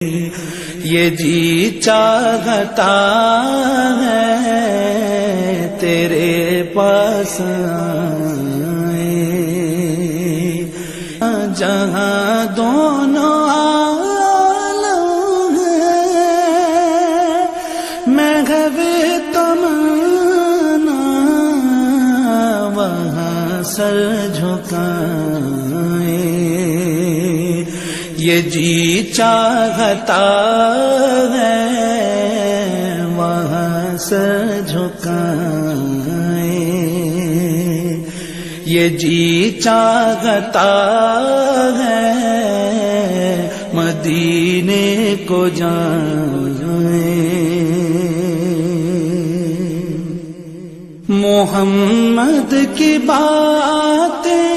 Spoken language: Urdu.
یہ جی چاہتا ہے تیرے پاس آئے، جہاں دونوں عالم ہیں، میں بھی تمنا وہاں سر جھکائے، یہ جی چاہتا ہے وہاں سر جھکائے، یہ جی چاہتا ہے مدینے کو جائے، محمد کی باتیں